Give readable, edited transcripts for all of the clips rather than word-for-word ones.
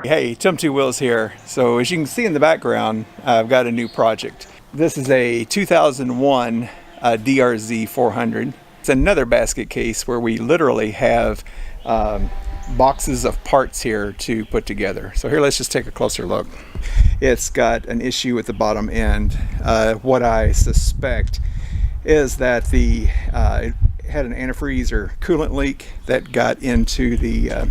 Hey, Tim Two Wheels here. So as you can see in the background, I've got a new project. This is a 2001 DR-Z400. It's another basket case where we literally have boxes of parts here to put together. So here, let's just take a closer look. It's got an issue with the bottom end. What I suspect is that it had an antifreeze or coolant leak that got into the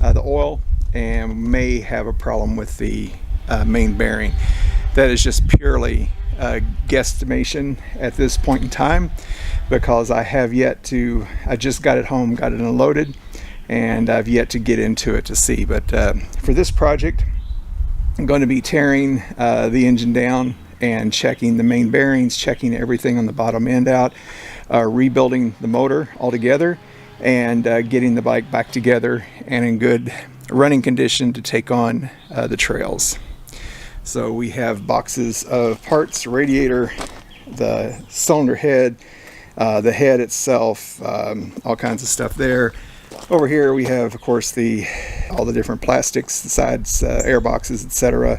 oil, and may have a problem with the main bearing. That is just purely guesstimation at this point in time, because I just got it home, got it unloaded, and I've yet to get into it to see. But for this project, I'm going to be tearing the engine down and checking the main bearings, checking everything on the bottom end out, rebuilding the motor altogether, and getting the bike back together and in good running condition to take on the trails. So we have boxes of parts: radiator, the cylinder head, the head itself, all kinds of stuff there. Over here we have, of course, all the different plastics, the sides, air boxes, etc.,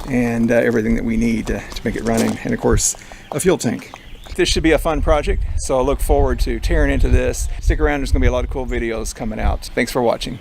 and everything that we need to make it running, and of course a fuel tank. This should be a fun project, so I look forward to tearing into this. Stick around, there's going to be a lot of cool videos coming out. Thanks for watching.